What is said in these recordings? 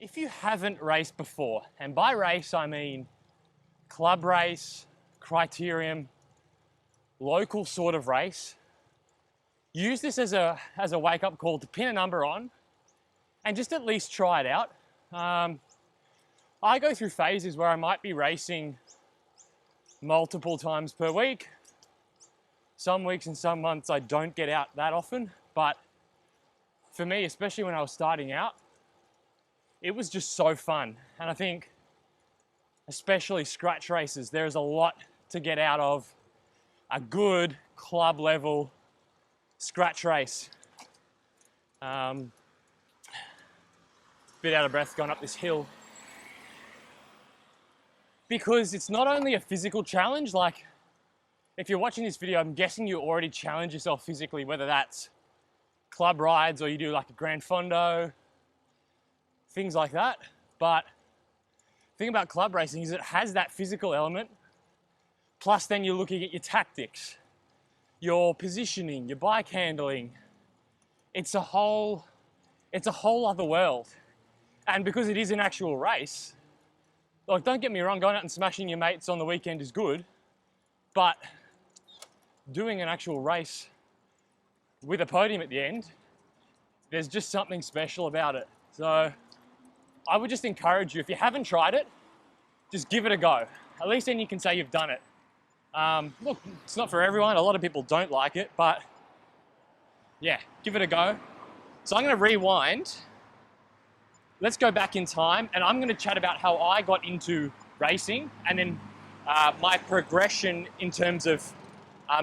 If you haven't raced before, and by race I mean club race, criterium, local sort of race, use this as a wake-up call to pin a number on and just at least try it out. I go through phases where I might be racing multiple times per week. Some weeks and some months I don't get out that often, but for me, especially when I was starting out, it was just so fun. And I think, especially scratch races, there's a lot to get out of a good club level scratch race. Bit out of breath going up this hill. Because it's not only a physical challenge, like if you're watching this video, I'm guessing you already challenge yourself physically, whether that's club rides or you do like a Grand Fondo, things like that. But the thing about club racing is it has that physical element. Plus then you're looking at your tactics, your positioning, your bike handling. It's a whole other world. And because it is an actual race, like don't get me wrong, going out and smashing your mates on the weekend is good, but doing an actual race with a podium at the end, there's just something special about it. So I would just encourage you, if you haven't tried it, just give it a go. At least then you can say you've done it. Look, it's not for everyone. A lot of people don't like it, but yeah, give it a go. So I'm going to rewind. Let's go back in time, and I'm going to chat about how I got into racing and then my progression in terms of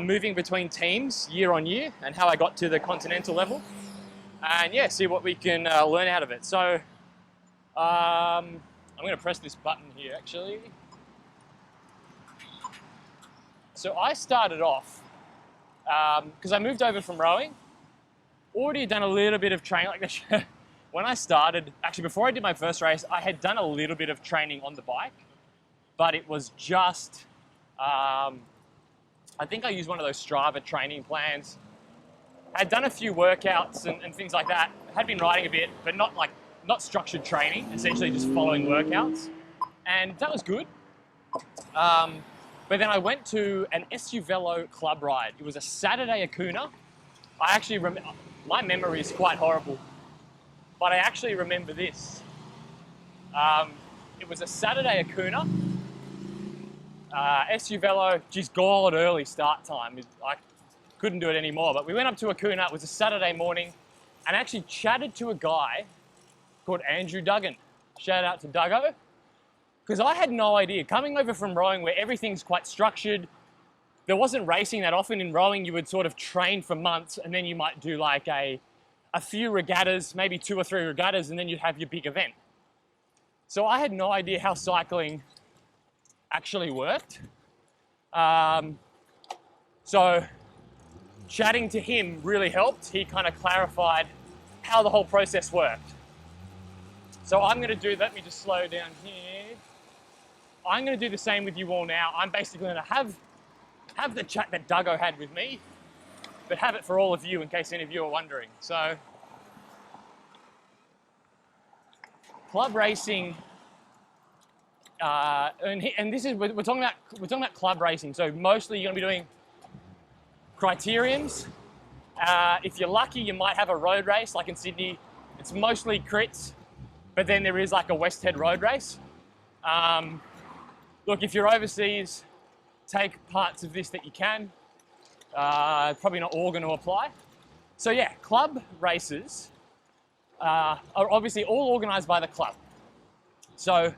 moving between teams year on year and how I got to the Continental level. And yeah, see what we can learn out of it. So I'm going to press this button here actually. So I started off, because I moved over from rowing, already done a little bit of training like this. When I started, actually before I did my first race, I had done a little bit of training on the bike, but it was just, I think I used one of those Strava training plans. I'd done a few workouts and things like that. Had been riding a bit, but not structured training, essentially just following workouts. And that was good. But then I went to an SU Velo club ride. It was a Saturday at Kuna. I actually remember, my memory is quite horrible, but I actually remember this. It was a Saturday at Kuna. SU Velo, geez, God, early start time. I couldn't do it anymore, but we went up to Acuna. It was a Saturday morning and actually chatted to a guy called Andrew Duggan. Shout out to Duggo. Because I had no idea. Coming over from rowing where everything's quite structured, there wasn't racing that often. In rowing, you would sort of train for months and then you might do like a few regattas, maybe 2 or 3 regattas, and then you'd have your big event. So I had no idea how cycling actually worked. So chatting to him really helped. He kind of clarified how the whole process worked. So I'm going to do, let me just slow down here. I'm going to do the same with you all now. I'm basically going to have the chat that Duggo had with me, but have it for all of you in case any of you are wondering. So club racing, and this is, we're talking about club racing. So mostly you're going to be doing criteriums. If you're lucky, you might have a road race like in Sydney. It's mostly crits, but then there is like a West Head road race. Look, if you're overseas, take parts of this that you can. Probably not all going to apply. So yeah, club races are obviously all organised by the club. So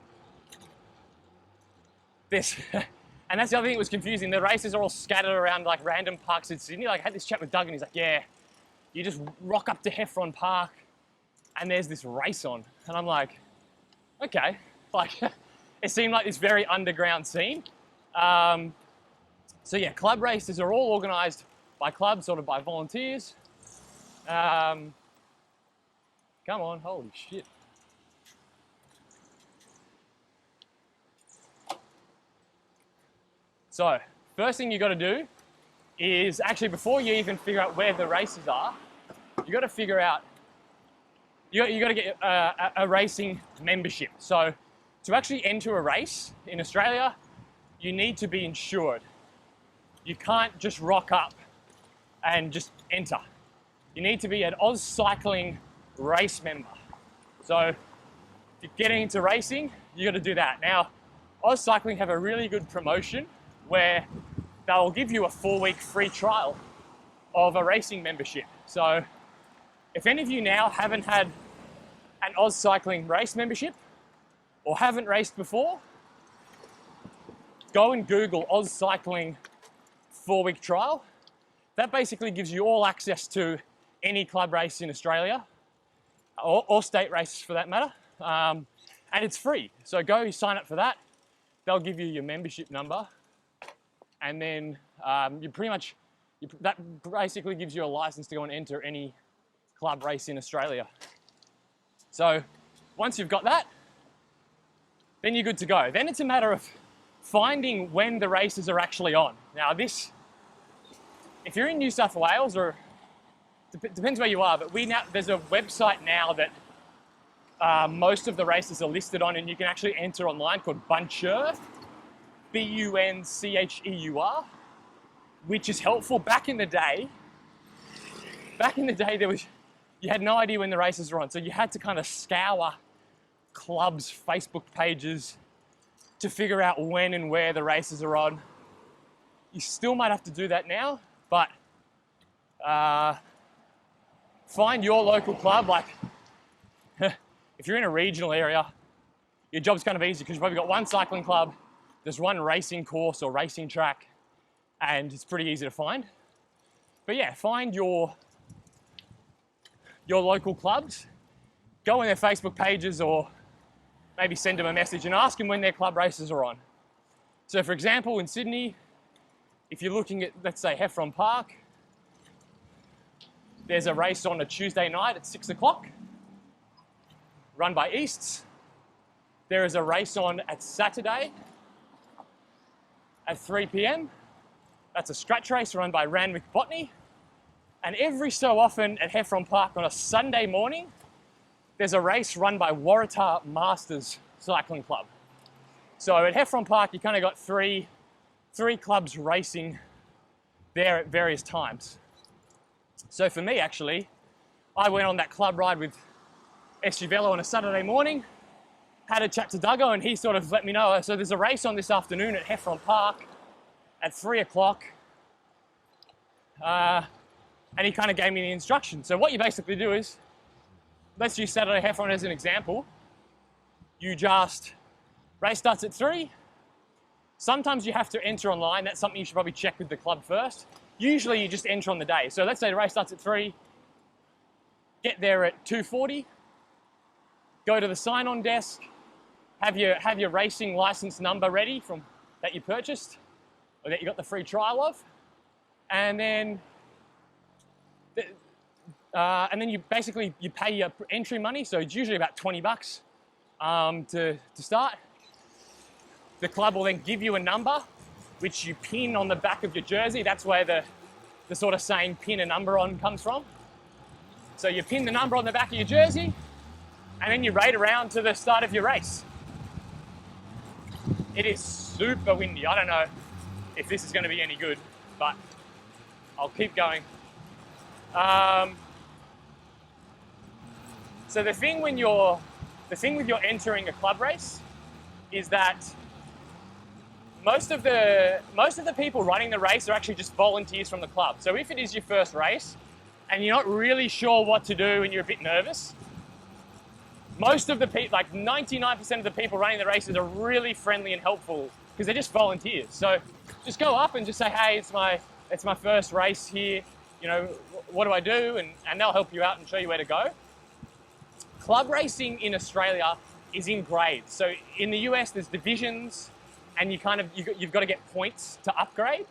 this, and that's the other thing that was confusing. The races are all scattered around like random parks in Sydney. Like I had this chat with Doug and he's like, yeah, you just rock up to Heffron Park and there's this race on. And I'm like, okay. Like it seemed like this very underground scene. So yeah, club races are all organised by clubs, sort of by volunteers. Come on, holy shit. So, first thing you got to do is actually before you even figure out where the races are, you got to figure out you got to get a racing membership. So to actually enter a race in Australia, you need to be insured. You can't just rock up and just enter. You need to be an Oz Cycling race member. So if you're getting into racing, you got to do that. Now, Oz Cycling have a really good promotion where they'll give you a 4-week free trial of a racing membership. So if any of you now haven't had an Oz Cycling race membership or haven't raced before, go and Google Oz Cycling 4-week trial. That basically gives you all access to any club race in Australia, or state races for that matter, and it's free. So go sign up for that. They'll give you your membership number, and then that basically gives you a license to go and enter any club race in Australia. So once you've got that, then you're good to go. Then it's a matter of finding when the races are actually on. Now this, if you're in New South Wales, or depends where you are, but there's a website now that most of the races are listed on, and you can actually enter online, called Buncheur, Buncheur, which is helpful. Back in the day, you had no idea when the races were on, so you had to kind of scour clubs' Facebook pages to figure out when and where the races are on. You still might have to do that now, but find your local club. Like, if you're in a regional area, your job's kind of easy because you've probably got one cycling club, there's one racing course or racing track, and it's pretty easy to find. But yeah, find your local clubs, go on their Facebook pages, or maybe send them a message and ask them when their club races are on. So for example, in Sydney, if you're looking at, let's say, Heffron Park, there's a race on a Tuesday night at 6 o'clock, run by Easts. There is a race on at Saturday at 3 p.m. That's a scratch race run by Randwick Botany. And every so often at Heffron Park on a Sunday morning, there's a race run by Waratah Masters Cycling Club. So at Heffron Park, you kind of got three clubs racing there at various times. So for me, actually, I went on that club ride with SU Velo on a Saturday morning, had a chat to Duggo, and he sort of let me know, so there's a race on this afternoon at Heffron Park at 3 o'clock. And he kind of gave me the instructions. So what you basically do is, let's use Saturday Heffron as an example. You just, race starts at 3. Sometimes you have to enter online. That's something you should probably check with the club first. Usually you just enter on the day. So let's say the race starts at 3, get there at 2:40, go to the sign-on desk, have your racing license number ready that you purchased, or that you got the free trial of, and then you basically pay your entry money. So it's usually about $20 to start. The club will then give you a number, which you pin on the back of your jersey. That's where the sort of saying "pin a number on" comes from. So you pin the number on the back of your jersey, and then you raid around to the start of your race. It is super windy. I don't know if this is going to be any good, but I'll keep going. So the thing with your entering a club race is that most of the people running the race are actually just volunteers from the club. So if it is your first race and you're not really sure what to do and you're a bit nervous, most of the people, like 99% of the people running the races, are really friendly and helpful because they're just volunteers. So just go up and just say, "Hey, it's my first race here. You know, what do I do?" And they'll help you out and show you where to go. Club racing in Australia is in grades. So in the US, there's divisions, and you've got to get points to upgrade.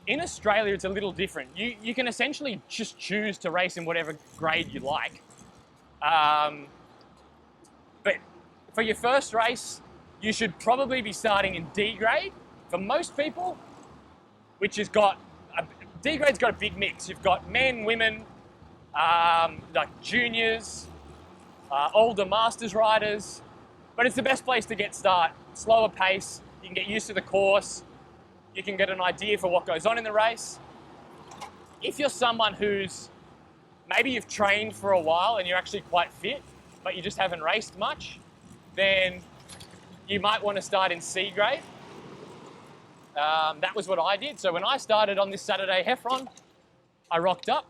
In Australia, it's a little different. You can essentially just choose to race in whatever grade you like. But for your first race, you should probably be starting in D grade for most people, which has got D grade's got a big mix. You've got men, women, like juniors, older masters riders, but it's the best place to get started. Slower pace, you can get used to the course, you can get an idea for what goes on in the race. If you're someone who's, maybe you've trained for a while and you're actually quite fit, but you just haven't raced much, then you might want to start in C grade. That was what I did. So when I started on this Saturday Heffron, I rocked up,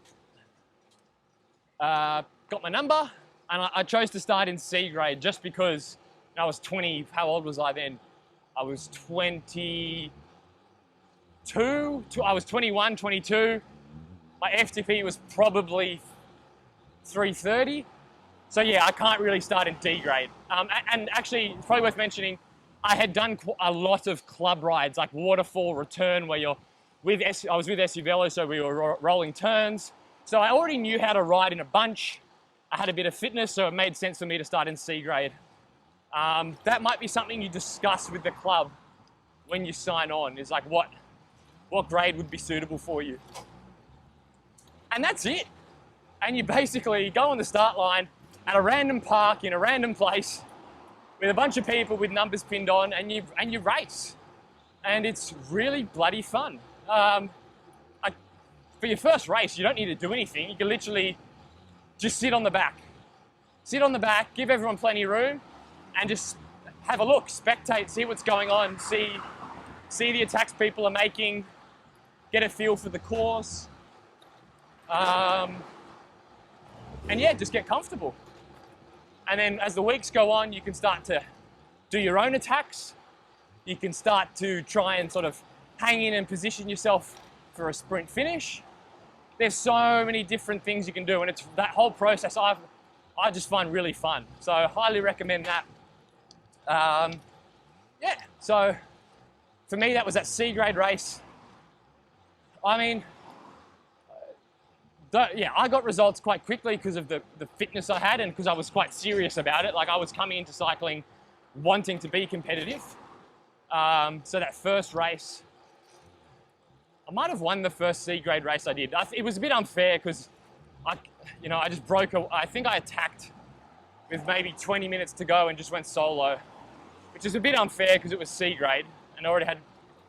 got my number, and I chose to start in C grade just because I was 20, how old was I then? I was 22, I was 21, 22. My FTP was probably 330. So yeah, I can't really start in D grade. And actually, it's probably worth mentioning, I had done a lot of club rides, like waterfall, return, where you're with, I was with SUVelo, so we were rolling turns. So I already knew how to ride in a bunch. I had a bit of fitness, so it made sense for me to start in C grade. That might be something you discuss with the club when you sign on, is like what grade would be suitable for you. And that's it. And you basically go on the start line at a random park in a random place with a bunch of people with numbers pinned on, and you race. And it's really bloody fun. For your first race, you don't need to do anything. You can literally just sit on the back. Sit on the back, give everyone plenty of room, and just have a look, spectate, see what's going on, see the attacks people are making, get a feel for the course. And yeah, just get comfortable. And then as the weeks go on, you can start to do your own attacks. You can start to try and sort of hang in and position yourself for a sprint finish. There's so many different things you can do, and it's that whole process I just find really fun. So I highly recommend that. Yeah, so for me, that was that C grade race. I mean, yeah, I got results quite quickly because of the fitness I had and because I was quite serious about it. Like, I was coming into cycling wanting to be competitive. So that first race, I might have won the first C grade race I did. It was a bit unfair because I just broke. I think I attacked with maybe 20 minutes to go and just went solo, which is a bit unfair because it was C grade and I already had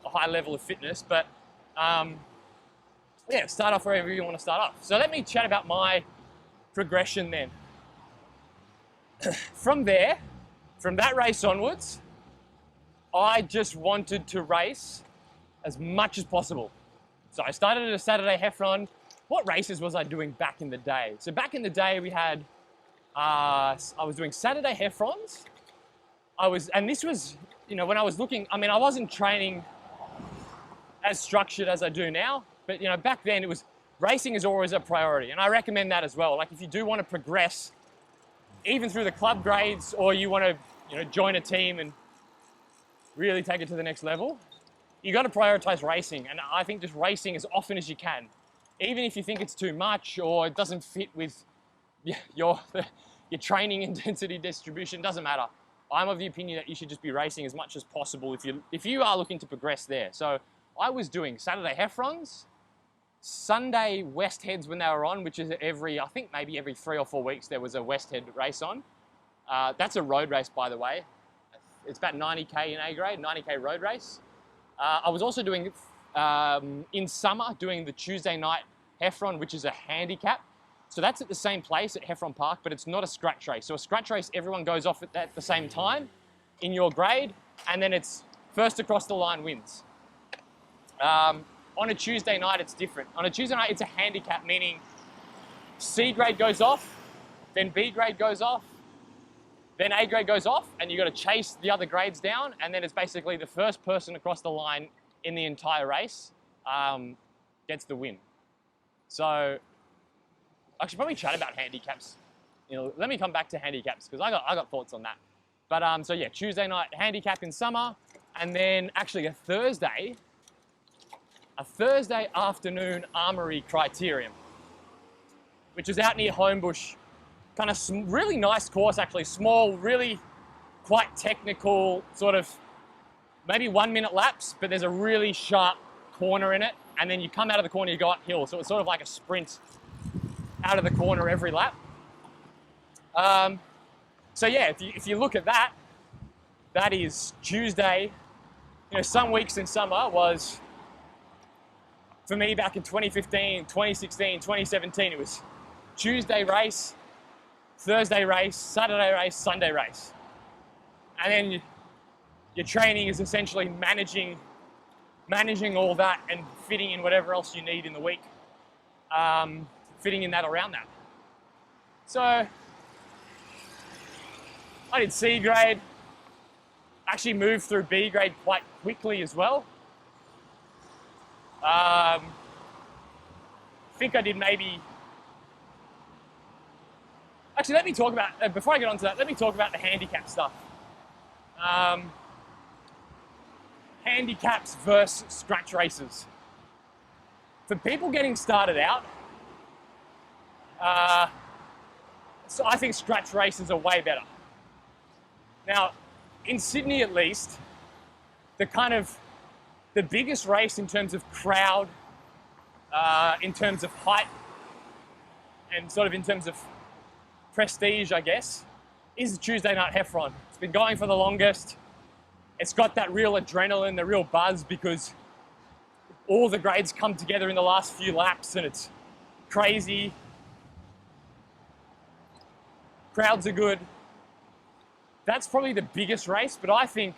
a high level of fitness. But yeah, start off wherever you want to start off. So let me chat about my progression then. From there, from that race onwards, I just wanted to race as much as possible. So I started at a Saturday Heffron. What races was I doing back in the day? So back in the day we had, I was doing Saturday Heffrons. And this was, when I was looking, I mean, I wasn't training as structured as I do now, but back then it was, racing is always a priority. And I recommend that as well. Like, if you do want to progress, even through the club grades, or you want to, join a team and really take it to the next level, you got to prioritize racing. And I think just racing as often as you can, even if you think it's too much or it doesn't fit with your training intensity distribution, doesn't matter. I'm of the opinion that you should just be racing as much as possible if you are looking to progress there. So I was doing Saturday Heffrons, Sunday West Heads when they were on, which is I think maybe every 3 or 4 weeks there was a West Head race on. That's a road race, by the way. It's about 90K in A grade, 90K road race. I was also doing, in summer, doing the Tuesday night Heffron, which is a handicap. So that's at the same place at Heffron Park, but it's not a scratch race. So a scratch race, everyone goes off at the same time in your grade, and then it's first across the line wins. On a Tuesday night, it's different. On a Tuesday night, it's a handicap, meaning C grade goes off, then B grade goes off, then A grade goes off, and you got to chase the other grades down, and then it's basically the first person across the line in the entire race gets the win. So I should probably chat about handicaps. Let me come back to handicaps because I got thoughts on that. But so yeah, Tuesday night handicap in summer, and then actually a Thursday afternoon armory criterium, which is out near Homebush. Kind of really nice course, actually. Small, really quite technical, sort of maybe 1 minute laps, but there's a really sharp corner in it. And then you come out of the corner, you go uphill. So it's sort of like a sprint out of the corner every lap. So yeah, if you look at that, that is Tuesday. You know, some weeks in summer was, for me back in 2015, 2016, 2017, it was Tuesday race, Thursday race, Saturday race, Sunday race. And then your training is essentially managing all that and fitting in whatever else you need in the week, fitting in that around that. So I did C grade, actually moved through B grade quite quickly as well. I think I did maybe, actually let me talk about, before I get onto that, let me talk about the handicap stuff. Handicaps versus scratch races. For people getting started out, so I think scratch races are way better. Now, in Sydney at least, the biggest race in terms of crowd, in terms of height, and sort of in terms of prestige, I guess, is the Tuesday night Heffron. It's been going for the longest. It's got that real adrenaline, the real buzz, because all the grades come together in the last few laps and it's crazy. Crowds are good. That's probably the biggest race, but I think,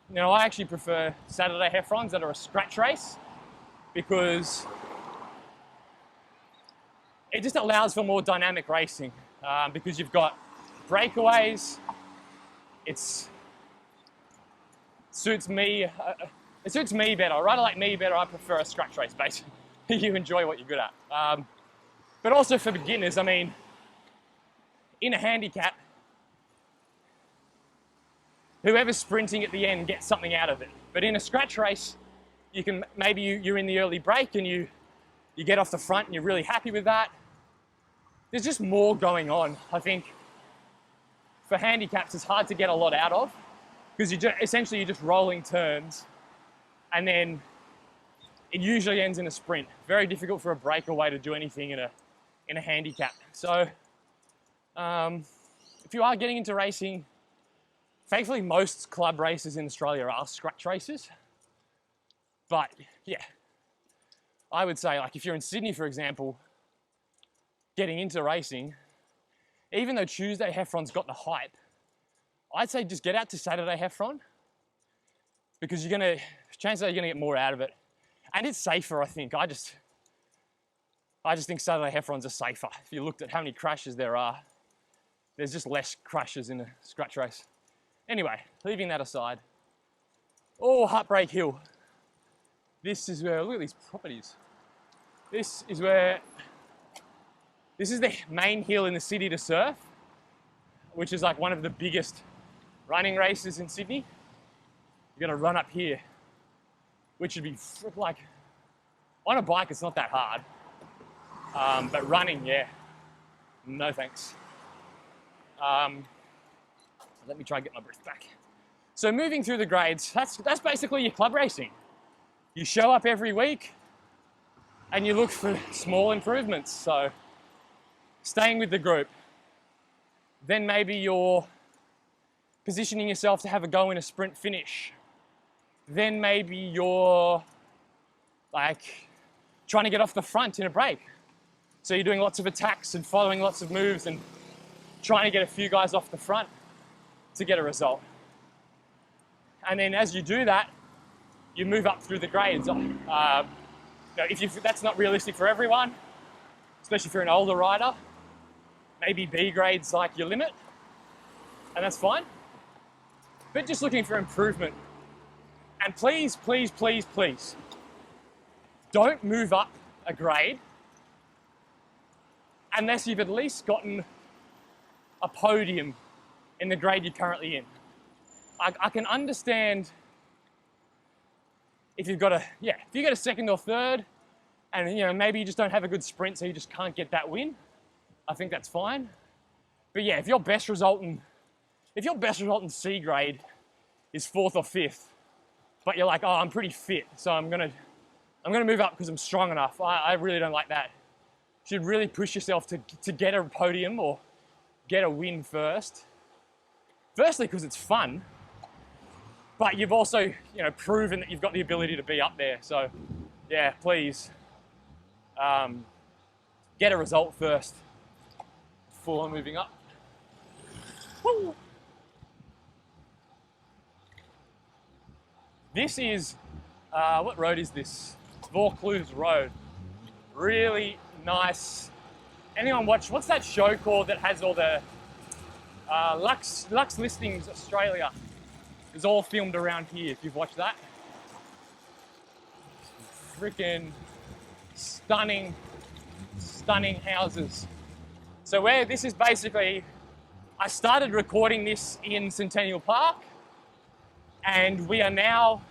you know, I actually prefer Saturday Heffrons that are a scratch race because it just allows for more dynamic racing because you've got breakaways. It suits me better. A rider like me better, I prefer a scratch race, basically. You enjoy what you're good at. But also for beginners, I mean, in a handicap, whoever's sprinting at the end gets something out of it. But in a scratch race, you can, maybe you're in the early break and you get off the front and you're really happy with that. There's just more going on. I think for handicaps, it's hard to get a lot out of because essentially you're just rolling turns and then it usually ends in a sprint. Very difficult for a breakaway to do anything in a handicap. So if you are getting into racing, thankfully most club races in Australia are scratch races. But yeah, I would say, like, if you're in Sydney, for example, getting into racing, even though Tuesday Heffron's got the hype, I'd say just get out to Saturday Heffron because chances are you're gonna get more out of it. And it's safer, I think. I just think Saturday Heffrons are safer. If you looked at how many crashes there are, there's just less crashes in a scratch race. Anyway, leaving that aside. Oh, Heartbreak Hill. This is where, look at these properties. This is the main hill in the city to surf, which is like one of the biggest running races in Sydney. You're gonna run up here, which would be like, on a bike it's not that hard, but running, yeah, no thanks. Let me try and get my breath back. So moving through the grades, that's basically your club racing. You show up every week and you look for small improvements. So staying with the group, then maybe you're positioning yourself to have a go in a sprint finish. Then maybe you're like trying to get off the front in a break. So you're doing lots of attacks and following lots of moves and trying to get a few guys off the front to get a result. And then as you do that, you move up through the grades. That's not realistic for everyone, especially if you're an older rider. Maybe B grade's like your limit, and that's fine. But just looking for improvement. And please, please, please, please, don't move up a grade unless you've at least gotten a podium in the grade you're currently in. I can understand if you get a second or third, and maybe you just don't have a good sprint, so you just can't get that win. I think that's fine. But yeah, if your best result in C grade is 4th or 5th, but you're like, oh, I'm pretty fit, so I'm gonna move up because I'm strong enough. I really don't like that. You should really push yourself to get a podium or get a win first, Firstly, because it's fun, but you've also, you know, proven that you've got the ability to be up there. So, yeah, please get a result first before moving up. Woo! This is, what road is this? Vaucluse Road. Really nice. Anyone watch, what's that show called that has all the Lux Listings Australia? It's all filmed around here, if you've watched that. Freaking stunning, stunning houses. So this is basically, I started recording this in Centennial Park, and we are now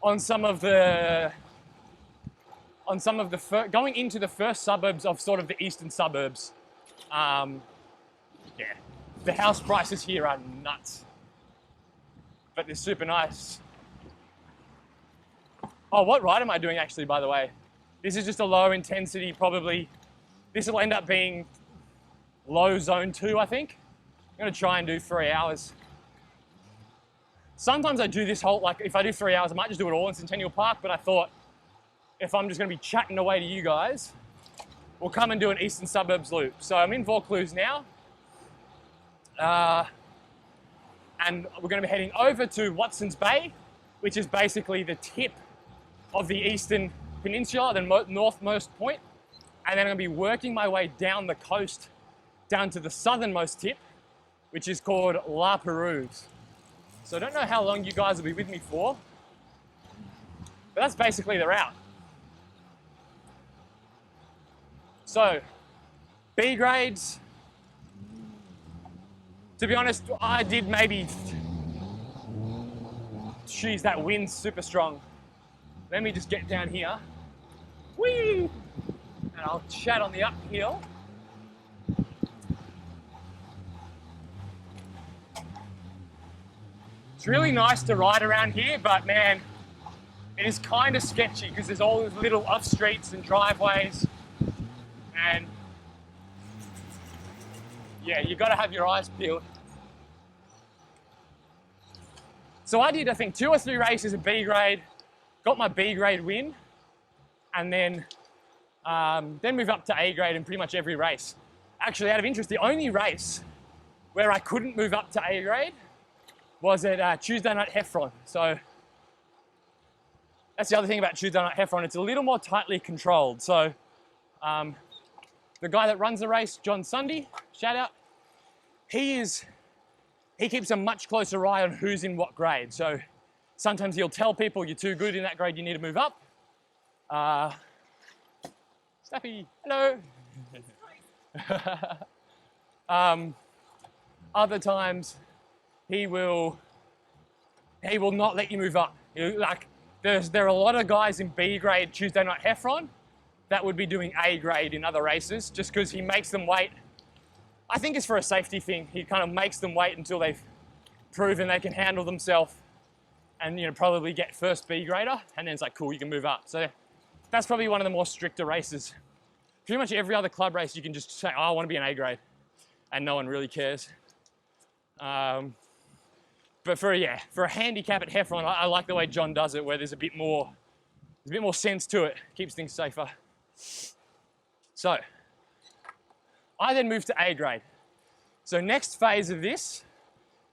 on some of the going into the first suburbs of sort of the eastern suburbs. Yeah, the house prices here are nuts, but they're super nice. Oh, what ride am I doing actually, by the way? This is just a low intensity, probably. This will end up being low zone 2, I think. I'm gonna try and do 3 hours. Sometimes I do this whole, like if I do 3 hours, I might just do it all in Centennial Park, but I thought if I'm just gonna be chatting away to you guys, we'll come and do an eastern suburbs loop. So I'm in Vaucluse now, and we're gonna be heading over to Watson's Bay, which is basically the tip of the eastern peninsula, the northmost point, and then I'm gonna be working my way down the coast, down to the southernmost tip, which is called La Perouse. So I don't know how long you guys will be with me for, but that's basically the route. So, B grades, to be honest, I did maybe, geez, that wind's super strong. Let me just get down here. Whee! And I'll chat on the uphill. It's really nice to ride around here, but man, it is kind of sketchy because there's all these little off streets and driveways, and yeah, you got to have your eyes peeled. So I did, I think, 2 or 3 races of B grade, got my B grade win, and then move up to A grade in pretty much every race. Actually, out of interest, the only race where I couldn't move up to A grade was at Tuesday Night Heffron. So that's the other thing about Tuesday Night Heffron. It's a little more tightly controlled. So the guy that runs the race, John Sunday, shout out, he keeps a much closer eye on who's in what grade. So sometimes he'll tell people you're too good in that grade, you need to move up. Staffy, hello. Other times he will not let you move up. Like there are a lot of guys in B grade Tuesday Night Heffron that would be doing A grade in other races just because he makes them wait. I think it's for a safety thing. He kind of makes them wait until they've proven they can handle themselves and, you know, probably get first B grader, and then it's like, cool, you can move up. So that's probably one of the more stricter races. Pretty much every other club race you can just say, oh, I want to be an A grade, and no one really cares. But for a handicap at Heffron, I like the way John does it, where there's a bit more sense to it. Keeps things safer. So I then moved to A grade. So next phase of this,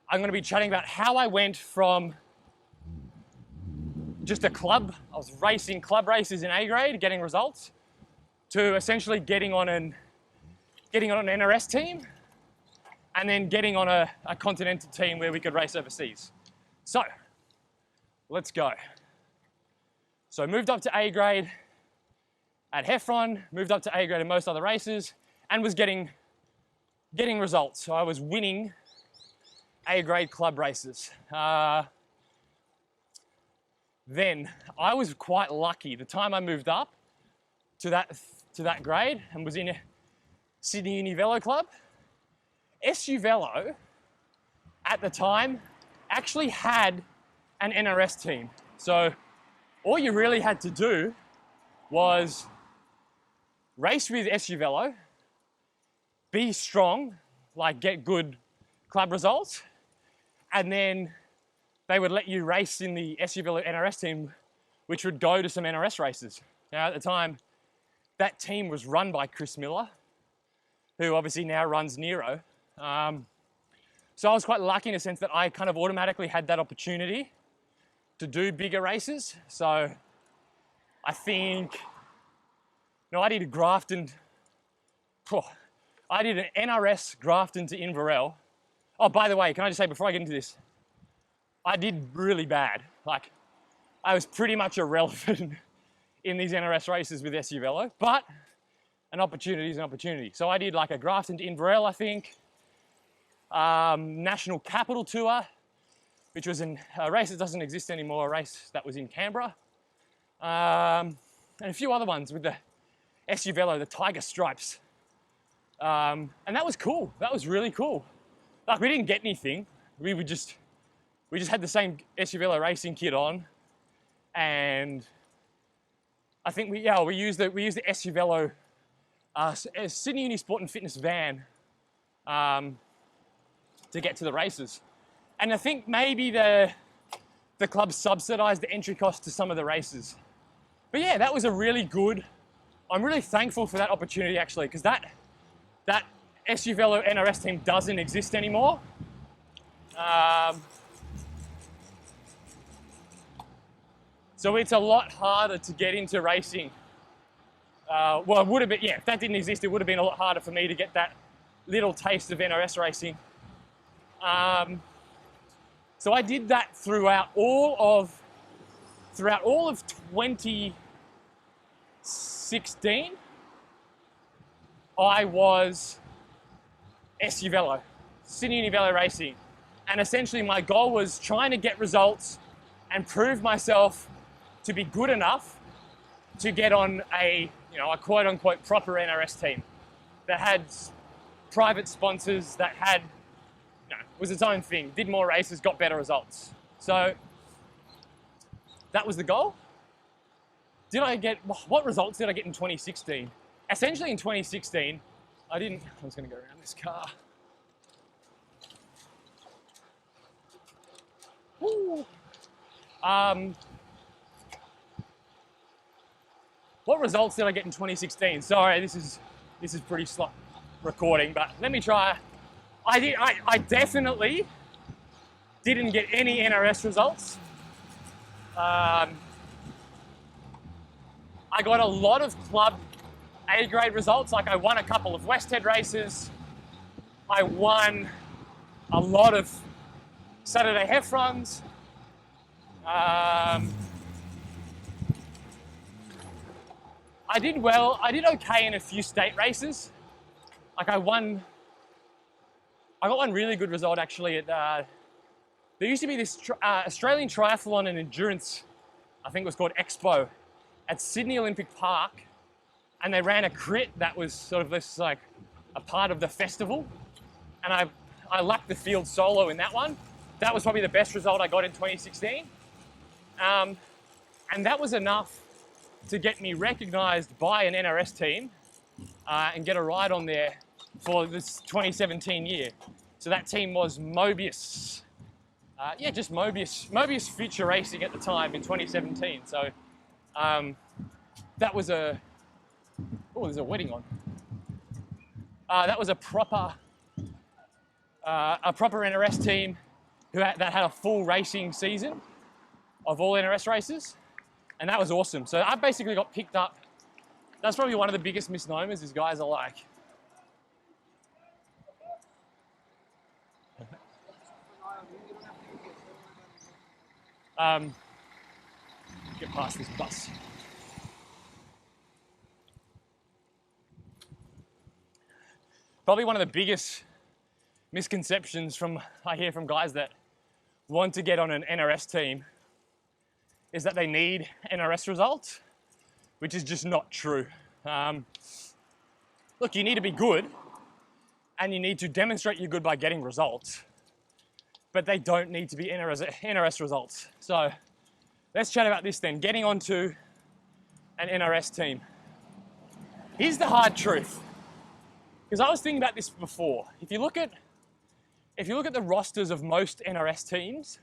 I'm going to be chatting about how I went from just a club, I was racing club races in A grade, getting results, to essentially getting on an NRS team, and then getting on a Continental team where we could race overseas. So, let's go. So I moved up to A grade at Heffron, moved up to A grade in most other races, and was getting results. So I was winning A grade club races. Then I was quite lucky. The time I moved up to that grade and was in a Sydney Uni Velo Club, SU Velo at the time actually had an NRS team. So all you really had to do was race with SU Velo, be strong, like get good club results, And then they would let you race in the SUV NRS team, which would go to some NRS races. Now, at the time, that team was run by Chris Miller, who obviously now runs Nero. So I was quite lucky in a sense that I kind of automatically had that opportunity to do bigger races. So I think, I did a Grafton, I did an NRS Grafton to Inverell. Oh, by the way, can I just say before I get into this, I did really bad. Like, I was pretty much irrelevant in these NRS races with SU Velo, but an opportunity is an opportunity. So I did like a Grafton to Inverell, I think, National Capital Tour, which was a race that doesn't exist anymore, a race that was in Canberra, and a few other ones with the SU Velo, the Tiger Stripes. And that was cool. That was really cool. Like, we didn't get anything. We just had the same SU Velo racing kit on, and I think we used the SU Velo Sydney Uni Sport and Fitness van to get to the races. And I think maybe the club subsidised the entry cost to some of the races. But yeah, that was a really good. I'm really thankful for that opportunity actually, because that SU Velo NRS team doesn't exist anymore. So it's a lot harder to get into racing. Well, it would have been, if that didn't exist, it would have been a lot harder for me to get that little taste of NRS racing. So I did that throughout all of 2016. I was SU Velo, Sydney Uni Velo Racing. And essentially my goal was trying to get results and prove myself to be good enough to get on a quote unquote proper NRS team that had private sponsors, that had, was its own thing, did more races, got better results. So that was the goal. What results did I get in 2016? Essentially in 2016, I was gonna go around this car. Woo. What results did I get in 2016? Sorry, this is pretty slow recording, but let me try. I definitely didn't get any NRS results. I got a lot of club A grade results, like I won a couple of West Head races. I won a lot of Saturday Hef runs. I did well. I did okay in a few state races. Like I got one really good result actually at, there used to be this Australian Triathlon and Endurance, I think it was called Expo, at Sydney Olympic Park. And they ran a crit that was sort of this like a part of the festival. And I lapped the field solo in that one. That was probably the best result I got in 2016. And that was enough to get me recognised by an NRS team and get a ride on there for this 2017 year. So that team was Mobius. Just Mobius. Mobius Future Racing at the time in 2017. So that was a... Oh, there's a wedding on. That was a proper NRS team that had a full racing season of all NRS races. And that was awesome. So I basically got picked up. That's probably one of the biggest misnomers is guys are like, get past this bus. Probably one of the biggest misconceptions I hear from guys that want to get on an NRS team is that they need NRS results, which is just not true. Look, you need to be good and you need to demonstrate you're good by getting results, but they don't need to be NRS results. So let's chat about this then, getting onto an NRS team. Here's the hard truth, because I was thinking about this before. If you look at if you look at the rosters of most NRS teams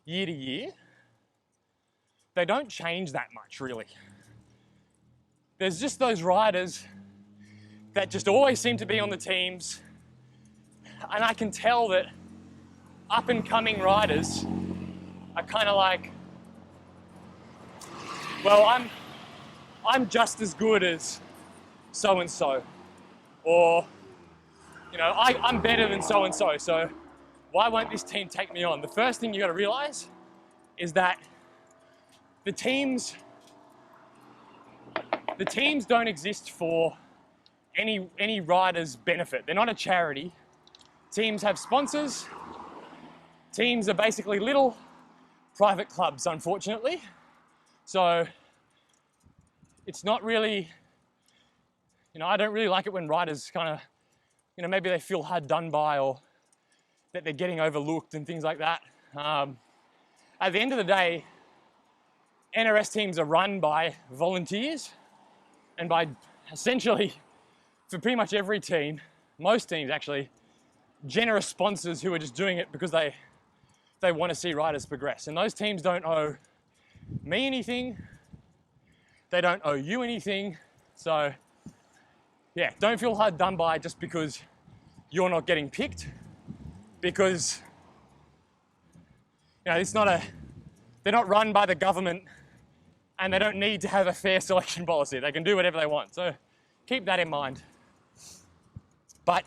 year to year, they don't change that much really. There's just those riders that just always seem to be on the teams, and I can tell that up and coming riders are kind of like, well, I'm just as good as so and so, or you know, I'm better than so and so, so why won't this team take me on? The first thing you got to realize is that the teams don't exist for any rider's benefit. They're not a charity. Teams have sponsors. Teams are basically little private clubs, unfortunately. So it's not really, you know, I don't really like it when riders kind of, you know, maybe they feel hard done by or that they're getting overlooked and things like that. At the end of the day, NRS teams are run by volunteers and by essentially, for pretty much every team, most teams actually, generous sponsors who are just doing it because they want to see riders progress. And those teams don't owe me anything. They don't owe you anything. So yeah, don't feel hard done by just because you're not getting picked, because you know, they're not run by the government and they don't need to have a fair selection policy. They can do whatever they want. So keep that in mind. But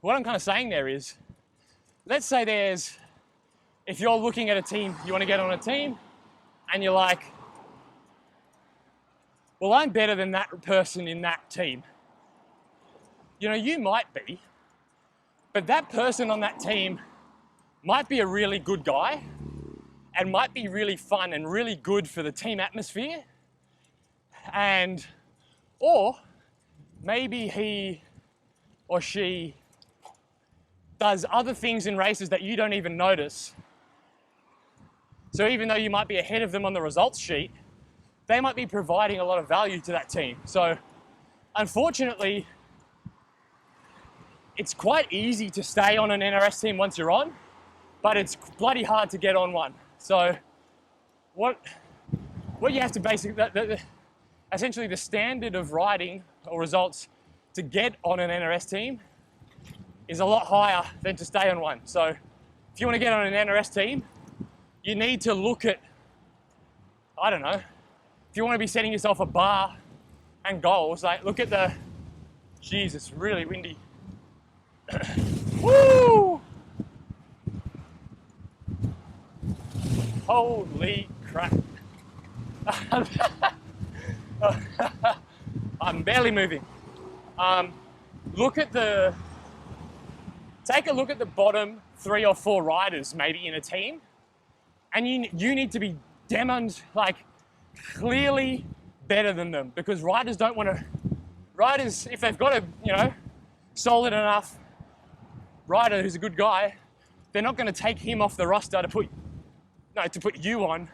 what I'm kind of saying there is, let's say if you're looking at a team, you want to get on a team and you're like, well, I'm better than that person in that team. You know, you might be, but that person on that team might be a really good guy and might be really fun and really good for the team atmosphere. Or maybe he or she does other things in races that you don't even notice. So even though you might be ahead of them on the results sheet, they might be providing a lot of value to that team. So unfortunately, it's quite easy to stay on an NRS team once you're on, but it's bloody hard to get on one. So what you have to basically, essentially the standard of riding or results to get on an NRS team is a lot higher than to stay on one. So if you want to get on an NRS team, you need to look at, I don't know, if you want to be setting yourself a bar and goals, like look at the, geez, it's really windy. Woo! Holy crap. I'm barely moving. Take a look at the bottom 3 or 4 riders maybe in a team, and you need to be like clearly better than them, because riders, if they've got a, you know, solid enough rider who's a good guy, they're not going to take him off the roster to put you on.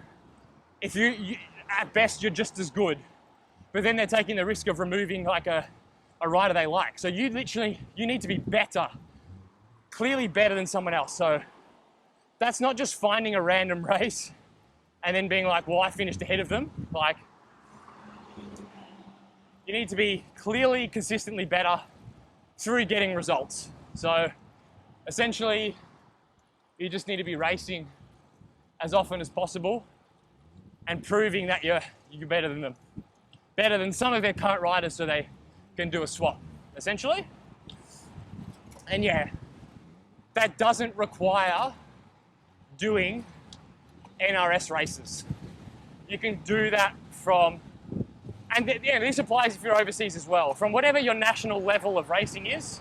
If you at best you're just as good, but then they're taking the risk of removing like a rider they like. So you need to be better, clearly better than someone else. So that's not just finding a random race and then being like, well, I finished ahead of them. Like, you need to be clearly, consistently better through getting results. So essentially, you just need to be racing as often as possible and proving that you're better than them. Better than some of their current riders so they can do a swap, essentially. And yeah, that doesn't require doing NRS races. You can do that from, and this applies if you're overseas as well, from whatever your national level of racing is,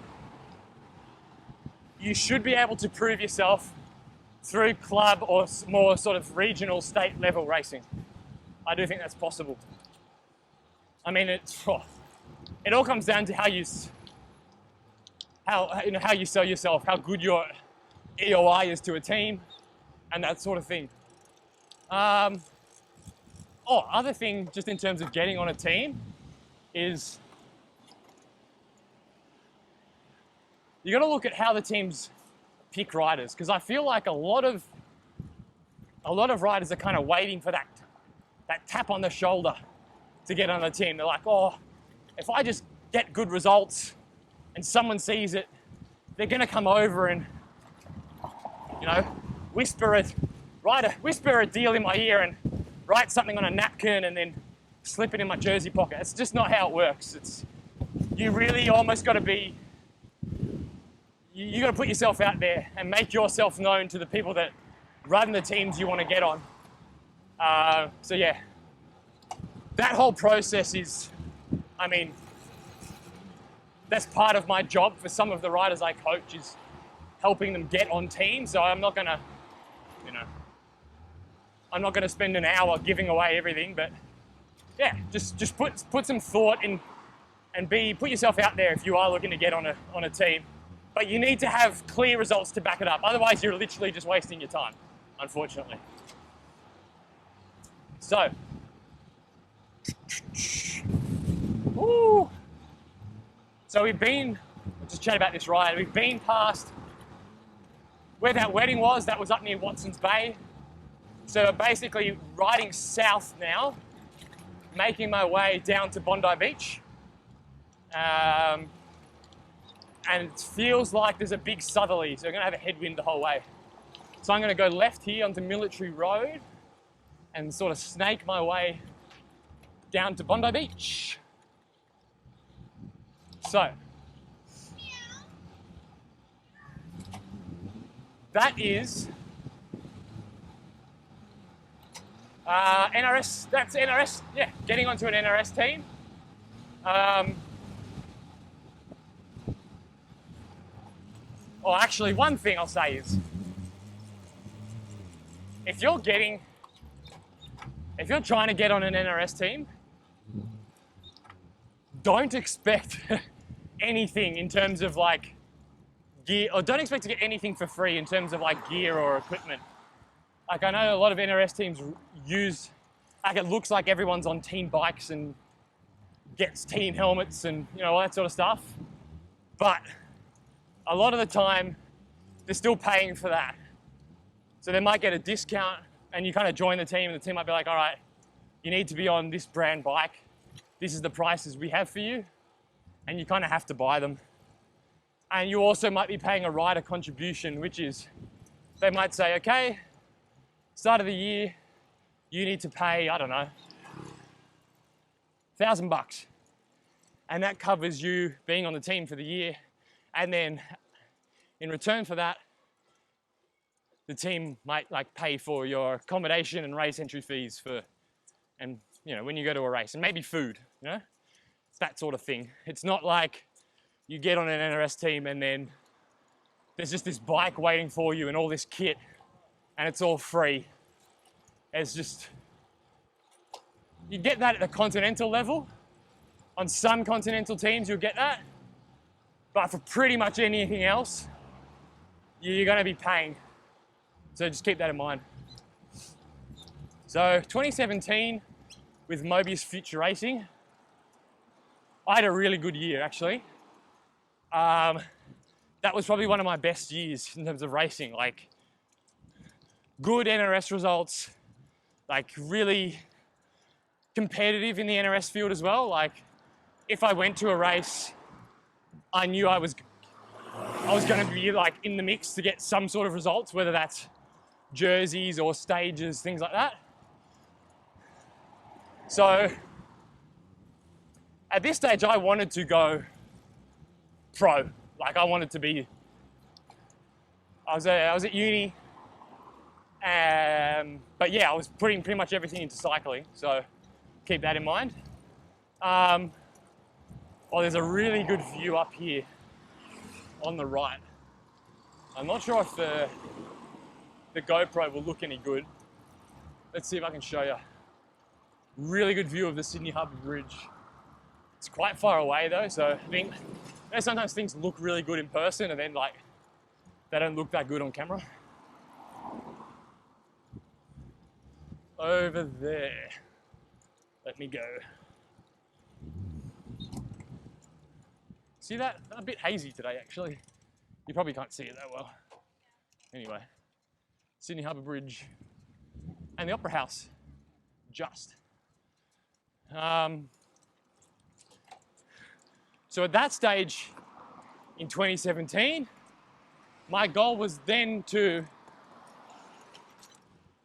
you should be able to prove yourself through club or more sort of regional state level racing. I do think that's possible. I mean, it all comes down to how you sell yourself, how good your EOI is to a team, and that sort of thing. Other thing, just in terms of getting on a team, is you got to look at how the teams pick riders, because I feel like a lot of riders are kind of waiting for that tap on the shoulder to get on the team. They're like, oh, if I just get good results and someone sees it, they're going to come over and, you know, whisper a deal in my ear and write something on a napkin and then slip it in my jersey pocket. It's just not how it works. You really almost got to be, you got to put yourself out there and make yourself known to the people that run the teams you want to get on. So yeah, that whole process is, I mean, that's part of my job for some of the riders I coach, is helping them get on teams. So I'm not gonna, you know, I'm not gonna spend an hour giving away everything, but yeah, just put some thought in and put yourself out there if you are looking to get on a team. But you need to have clear results to back it up. Otherwise, you're literally just wasting your time, unfortunately. So, woo. So we'll just chat about this ride. We've been past where that wedding was. That was up near Watson's Bay. So basically riding south now, making my way down to Bondi Beach. And it feels like there's a big southerly, so we're gonna have a headwind the whole way. So I'm gonna go left here onto Military Road and sort of snake my way down to Bondi Beach. So, that is NRS, that's NRS, yeah, getting onto an NRS team. Well, actually, one thing I'll say is, if you're trying to get on an NRS team, don't expect anything in terms of like gear, or don't expect to get anything for free in terms of like gear or equipment. Like, I know a lot of NRS teams use, like, it looks like everyone's on team bikes and gets team helmets and, you know, all that sort of stuff. But a lot of the time, they're still paying for that. So they might get a discount and you kind of join the team and the team might be like, all right, you need to be on this brand bike. This is the prices we have for you. And you kind of have to buy them. And you also might be paying a rider contribution, which is, they might say, okay, start of the year, you need to pay, I don't know, $1,000. And that covers you being on the team for the year. And then in return for that, the team might like pay for your accommodation and race entry fees and you know, when you go to a race, and maybe food, you know? It's that sort of thing. It's not like you get on an NRS team and then there's just this bike waiting for you and all this kit and it's all free. It's just, you get that at the Continental level. On some Continental teams, you'll get that. But for pretty much anything else, you're gonna be paying. So just keep that in mind. So 2017 with Mobius Future Racing, I had a really good year actually. That was probably one of my best years in terms of racing. Like, good NRS results, like really competitive in the NRS field as well. Like, if I went to a race, I knew I was going to be like in the mix to get some sort of results, whether that's jerseys or stages, things like that. So at this stage, I wanted to go pro. Like, I wanted to be, I was at uni, but yeah, I was putting pretty much everything into cycling. So keep that in mind. Oh, there's a really good view up here on the right. I'm not sure if the GoPro will look any good. Let's see if I can show you. Really good view of the Sydney Harbour Bridge. It's quite far away though, so I think, you know, sometimes things look really good in person and then like they don't look that good on camera. Over there. Let me go. See that? A bit hazy today actually. You probably can't see it that well. Anyway, Sydney Harbour Bridge and the Opera House, just. So at that stage in 2017, my goal was then to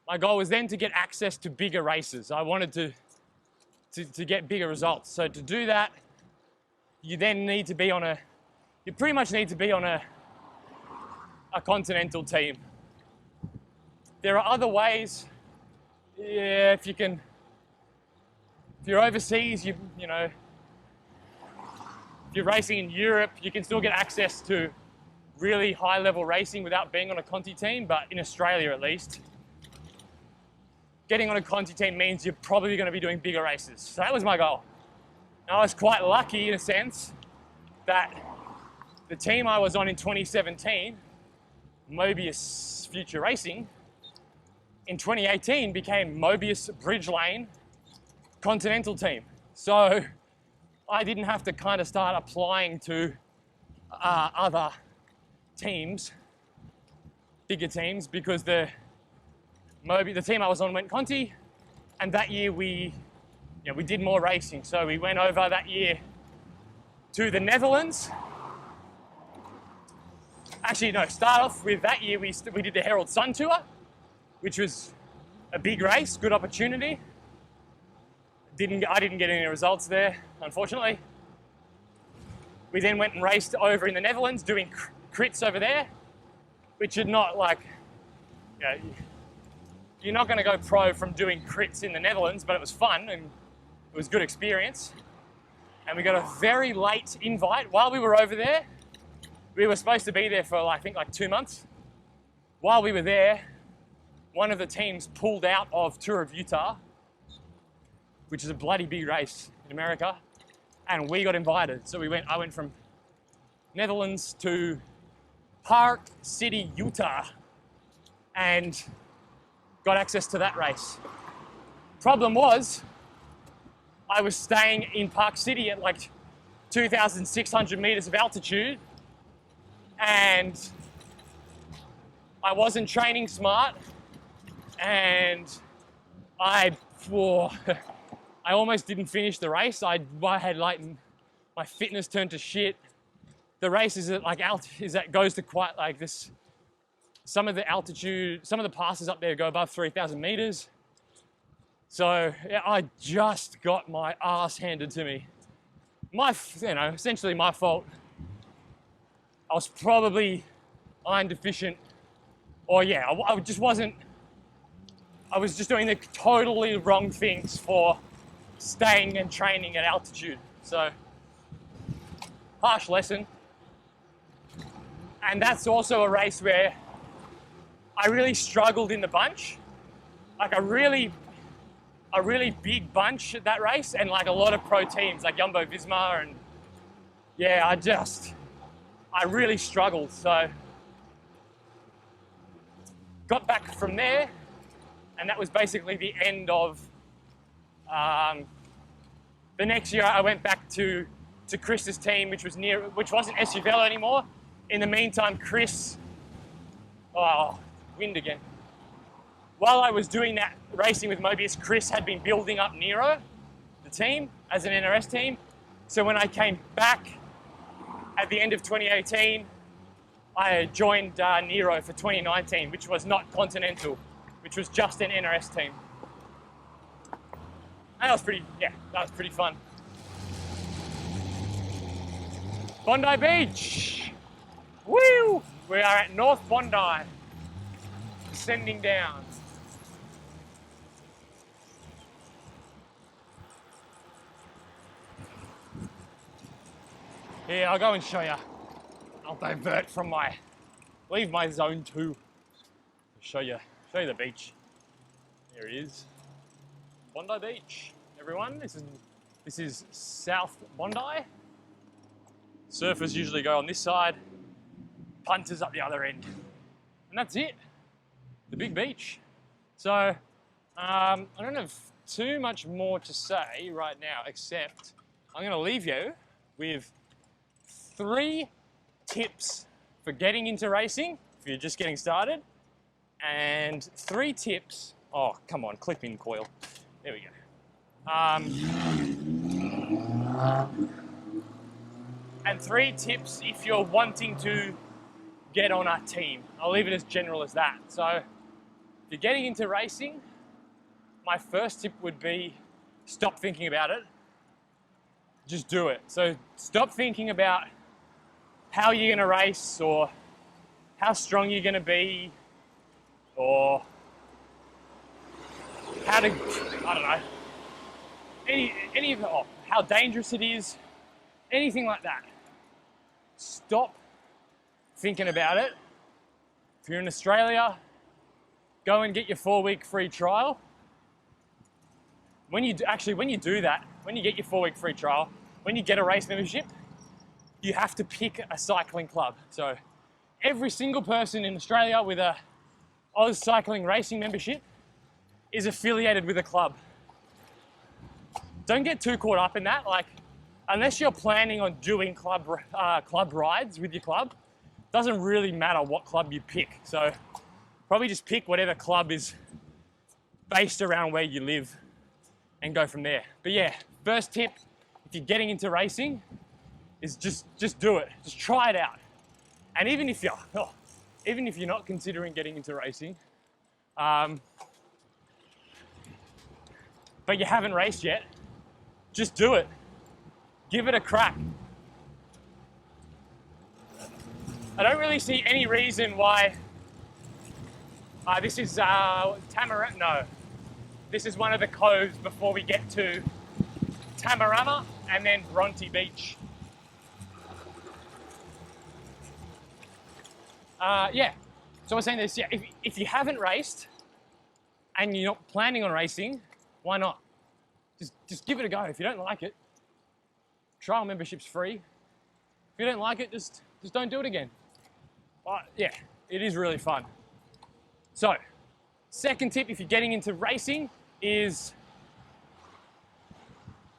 get access to bigger races. I wanted to get bigger results. So to do that, you then need to be on you pretty much need to be on a Continental team. There are other ways. Yeah, if you're overseas, you know, if you're racing in Europe, you can still get access to really high level racing without being on a Conti team, but in Australia at least, getting on a Conti team means you're probably going to be doing bigger races. So that was my goal. And I was quite lucky in a sense that the team I was on in 2017, Mobius Future Racing, in 2018 became Mobius Bridge Lane Continental team. So I didn't have to kind of start applying to other teams, bigger teams, because the team I was on went Conti, and that year we did more racing. So we went over that year to the Netherlands. Actually, no, start off with that year we did the Herald Sun Tour, which was a big race, good opportunity. I didn't get any results there, unfortunately. We then went and raced over in the Netherlands, doing crits over there, which are not like, you know, you're not going to go pro from doing crits in the Netherlands, but it was fun and it was a good experience. And we got a very late invite while we were over there. We were supposed to be there for, I think, like 2 months. While we were there, one of the teams pulled out of Tour of Utah, which is a bloody big race in America, and we got invited. So I went from Netherlands to Park City, Utah, and got access to that race. Problem was, I was staying in Park City at like 2,600 meters of altitude, and I wasn't training smart, and I almost didn't finish the race. I had like, my fitness turned to shit. The race goes to quite like this. Some of the passes up there go above 3,000 meters. So yeah, I just got my ass handed to me. Essentially my fault. I was probably iron deficient, or yeah, I just wasn't. I was just doing the totally wrong things for staying and training at altitude. So, harsh lesson. And that's also a race where I really struggled in the bunch. Like a really big bunch at that race, and like a lot of pro teams like Jumbo Visma, and yeah, I really struggled. So, got back from there, and that was basically the end of the next year. I went back to Chris's team, which wasn't SUVelo anymore. In the meantime, Chris, wind again. While I was doing that racing with Mobius, Chris had been building up Nero, the team, as an NRS team. So when I came back at the end of 2018, I joined Nero for 2019, which was not Continental, which was just an NRS team. And that was pretty fun. Bondi Beach. Woo! We are at North Bondi, descending down. Yeah, I'll go and show you. I'll divert from leave my zone 2. Show you the beach. There it is. Bondi Beach, everyone. This is South Bondi. Surfers usually go on this side, punters up the other end. And that's it, the big beach. So I don't have too much more to say right now, except I'm gonna leave you with 3 tips for for getting into racing, if you're just getting started, and 3 tips. Oh, come on, clip in coil. There we go. And 3 tips if you're wanting to get on a team. I'll leave it as general as that. So if you're getting into racing, my first tip would be stop thinking about it. Just do it. So stop thinking about how you're gonna race or how strong you're gonna be or how to, I don't know, any of how dangerous it is, anything like that. Stop thinking about it. If you're in Australia, go and get your 4-week free trial. When you do that, when you get your 4-week free trial, when you get a race membership, you have to pick a cycling club. So every single person in Australia with a Oz Cycling Racing membership is affiliated with a club. Don't get too caught up in that. Like, unless you're planning on doing club rides with your club, doesn't really matter what club you pick. So probably just pick whatever club is based around where you live and go from there. But yeah, first tip, if you're getting into racing, is just do it. Just try it out. And even if you're not considering getting into racing, but you haven't raced yet, just do it. Give it a crack. I don't really see any reason why this is Tamarama. No, this is one of the coves before we get to Tamarama and then Bronte Beach. Yeah, so I was saying this, yeah, if you haven't raced and you're not planning on racing, why not? Just give it a go. If you don't like it, trial membership's free. If you don't like it, just don't do it again. Yeah, it is really fun. So, second tip if you're getting into racing is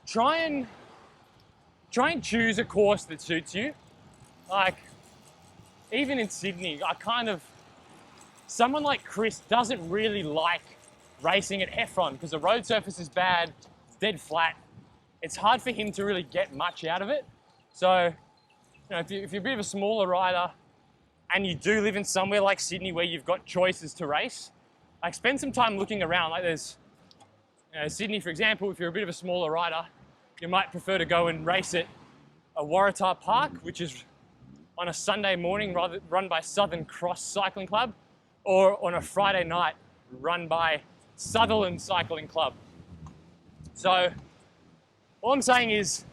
try and choose a course that suits you. Like, even in Sydney, someone like Chris doesn't really like racing at Heffron because the road surface is bad, it's dead flat. It's hard for him to really get much out of it. So, you know, if you're a bit of a smaller rider and you do live in somewhere like Sydney where you've got choices to race, like spend some time looking around. Like there's, Sydney, for example, if you're a bit of a smaller rider, you might prefer to go and race at a Waratah Park, which is on a Sunday morning run by Southern Cross Cycling Club, or on a Friday night run by Sutherland Cycling Club. So all I'm saying is,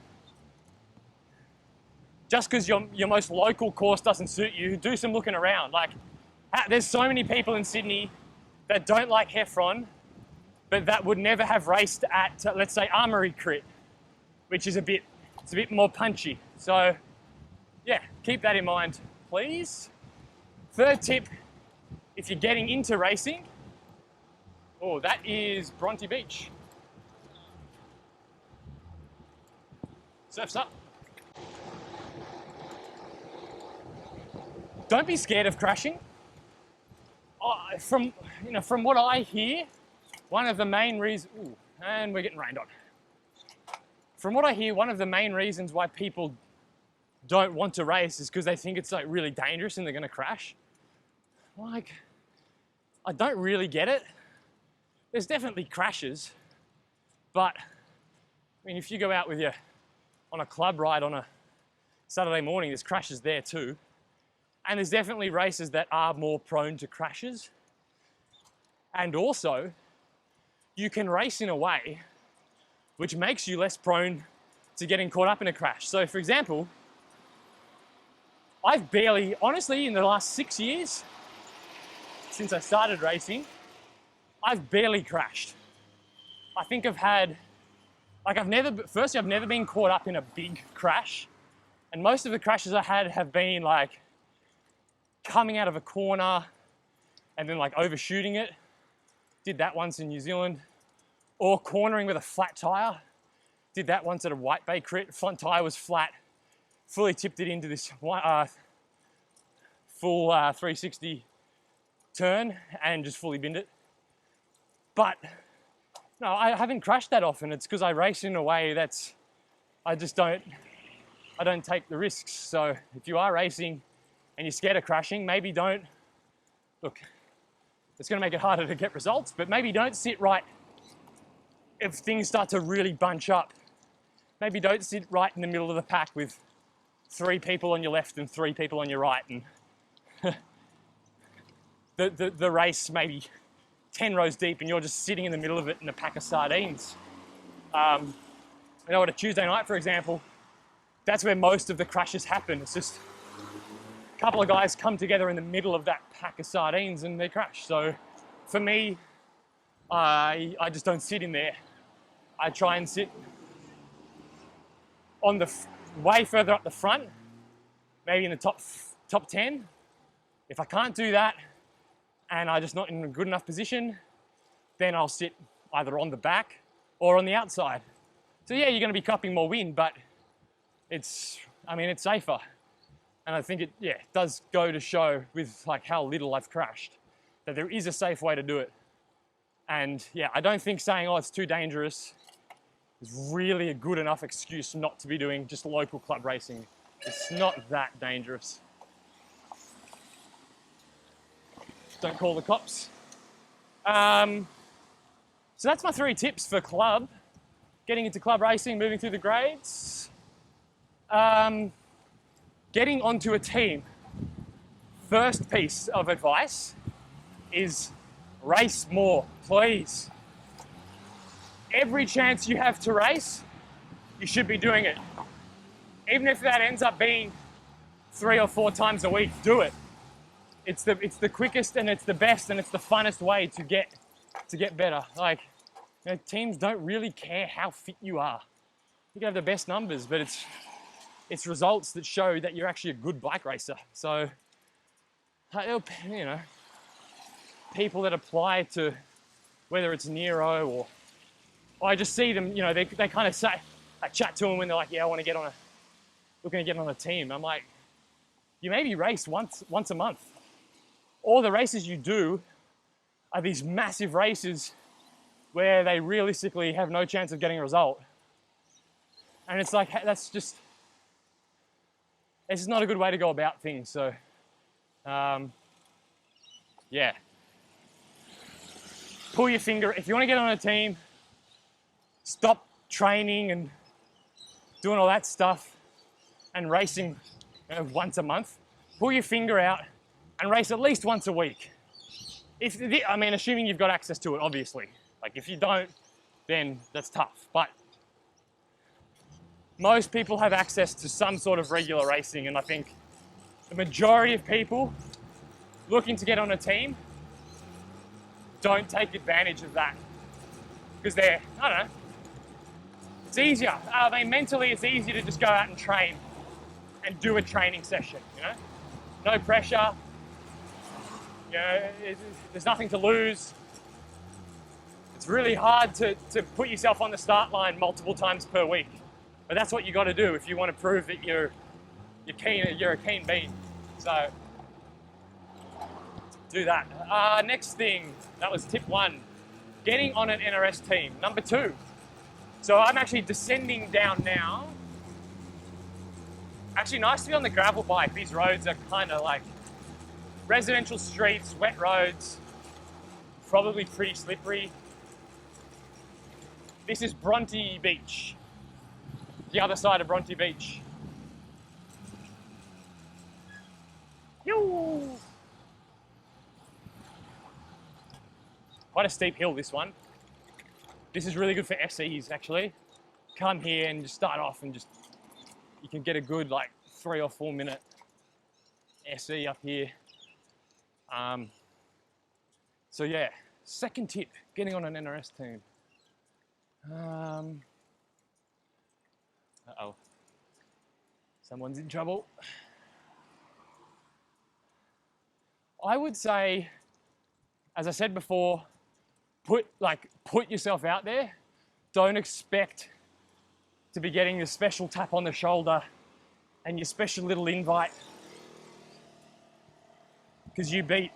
just because your most local course doesn't suit you, do some looking around. Like, there's so many people in Sydney that don't like Heffron, but that would never have raced at, let's say, Armoury Crit, which is a bit more punchy. So yeah, keep that in mind, please. Third tip, if you're getting into racing, that is Bronte Beach. Surf's up. Don't be scared of crashing. From what I hear, one of the main reasons, and we're getting rained on. From what I hear, one of the main reasons why people don't want to race is because they think it's like really dangerous and they're going to crash. Like, I don't really get it. There's definitely crashes, but I mean, if you go out with on a club ride on a Saturday morning, there's crashes there too. And there's definitely races that are more prone to crashes. And also, you can race in a way which makes you less prone to getting caught up in a crash. So for example, honestly, in the last 6 years, since I started racing, I've barely crashed. I think I've never been caught up in a big crash. And most of the crashes I had have been like coming out of a corner and then like overshooting it. Did that once in New Zealand. Or cornering with a flat tire. Did that once at a White Bay Crit. Front tire was flat. Fully tipped it into this full 360 turn and just fully binned it. But no, I haven't crashed that often. It's because I race in a way that's, I don't take the risks. So if you are racing and you're scared of crashing, maybe don't, look, it's gonna make it harder to get results, but maybe don't sit right if things start to really bunch up. Maybe don't sit right in the middle of the pack with 3 people on your left and 3 people on your right, and the race maybe 10 rows deep and you're just sitting in the middle of it in a pack of sardines. You know, at a Tuesday night, for example, that's where most of the crashes happen. It's just a couple of guys come together in the middle of that pack of sardines and they crash. So for me, I just don't sit in there. I try and sit on the way further up the front, maybe in the top 10. If I can't do that and I'm just not in a good enough position, then I'll sit either on the back or on the outside. So yeah, you're going to be cupping more wind, but it's safer. And I think it does go to show with like how little I've crashed that there is a safe way to do it. And yeah, I don't think saying, oh, it's too dangerous is really a good enough excuse not to be doing just local club racing. It's not that dangerous. Don't call the cops. So that's my 3 tips for club. Getting into club racing, moving through the grades. Getting onto a team. First piece of advice is race more, please. Every chance you have to race, you should be doing it. Even if that ends up being 3 or 4 times a week, do it. It's the quickest and it's the best and it's the funnest way to get better. Like, you know, teams don't really care how fit you are. You can have the best numbers, but it's results that show that you're actually a good bike racer. So, you know, people that apply to whether it's Nero or I just see them, you know, they kind of say, I chat to them when they're like, yeah, I want to looking to get on a team. I'm like, you maybe race once a month. All the races you do are these massive races where they realistically have no chance of getting a result. And it's like, this is not a good way to go about things. So, yeah. Pull your finger. If you want to get on a team, stop training and doing all that stuff and racing, you know, once a month. Pull your finger out and race at least once a week. Assuming you've got access to it, obviously. Like if you don't, then that's tough. But most people have access to some sort of regular racing, and I think the majority of people looking to get on a team don't take advantage of that because I don't know, it's easier. Mentally, it's easier to just go out and train and do a training session, you know? No pressure, you know, there's nothing to lose. It's really hard to put yourself on the start line multiple times per week. But that's what you got to do if you want to prove that you're a keen bean. So do that. Next thing, that was tip 1, getting on an NRS team. Number 2, so I'm actually descending down now. Actually nice to be on the gravel bike. These roads are kind of like residential streets, wet roads, probably pretty slippery. This is Bronte Beach, the other side of Bronte Beach. Yoo! Quite a steep hill, this one. This is really good for SEs, actually. Come here and just start off and you can get a good like 3 or 4 minute SE up here. So yeah, second tip, getting on an NRS team. Uh-oh, someone's in trouble. I would say, as I said before, put yourself out there. Don't expect to be getting your special tap on the shoulder and your special little invite. because you beat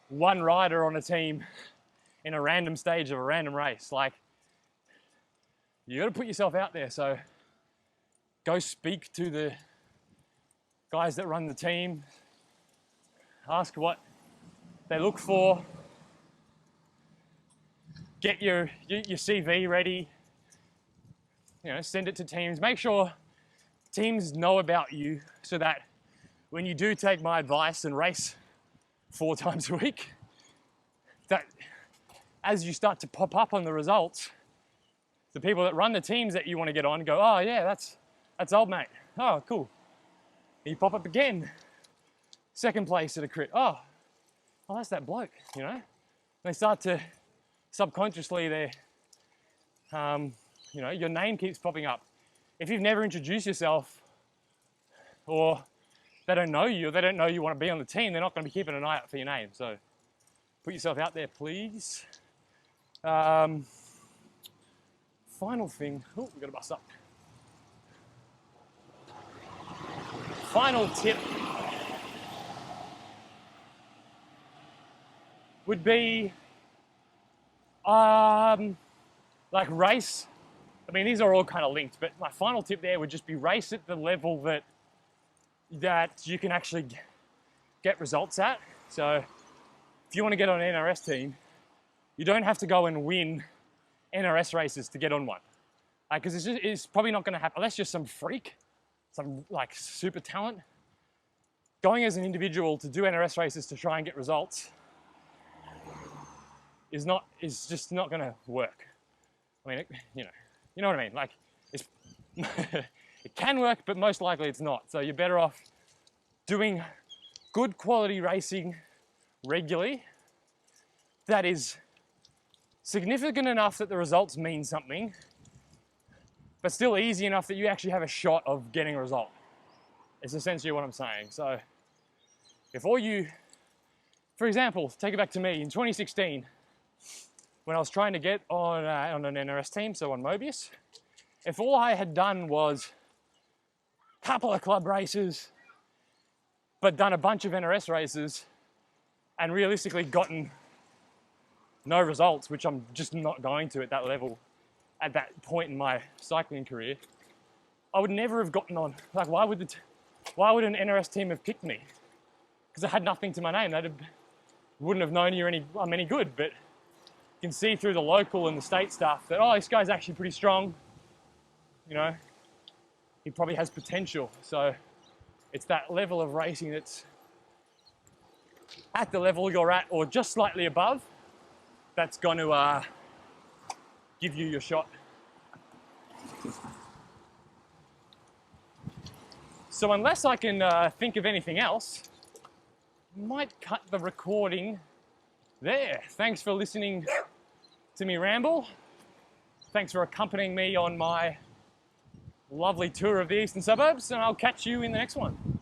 one rider on a team in a random stage of a random race. Like, you got to put yourself out there. So go speak to the guys that run the team, ask what they look for, get your CV ready, you know, send it to teams. Make sure teams know about you so that when you do take my advice and race 4 times a week, that as you start to pop up on the results, the people that run the teams that you want to get on go, oh yeah, that's old mate. Oh, cool. And you pop up again, 2nd place at a crit. Oh, that's that bloke, you know? They start to subconsciously, you know, your name keeps popping up. If you've never introduced yourself, or they don't know you, or they don't know you want to be on the team, they're not going to be keeping an eye out for your name. So put yourself out there, please. Final thing. Oh, we've got to bust up. Final tip would be like race. I mean, these are all kind of linked, but my final tip there would just be race at the level that you can actually get results at. So if you want to get on an NRS team, you don't have to go and win NRS races to get on one. Because it's probably not going to happen unless you're some freak, some like super talent. Going as an individual to do NRS races to try and get results is just not going to work. I mean, you know what I mean? Like, it can work, but most likely it's not. So you're better off doing good quality racing regularly that is significant enough that the results mean something, but still easy enough that you actually have a shot of getting a result. It's essentially what I'm saying. So for example, take it back to me in 2016, when I was trying to get on an NRS team, so on Mobius, if all I had done was a couple of club races, but done a bunch of NRS races and realistically gotten no results, which I'm just not going to at that level, at that point in my cycling career, I would never have gotten on. Like, why would an NRS team have picked me? Because I had nothing to my name. They wouldn't have known I'm any good, but you can see through the local and the state stuff that, oh, this guy's actually pretty strong. You know, he probably has potential. So it's that level of racing that's at the level you're at or just slightly above that's going to give you your shot. So unless I can think of anything else, I might cut the recording there. Thanks for listening to me ramble. Thanks for accompanying me on my lovely tour of the eastern suburbs, and I'll catch you in the next one.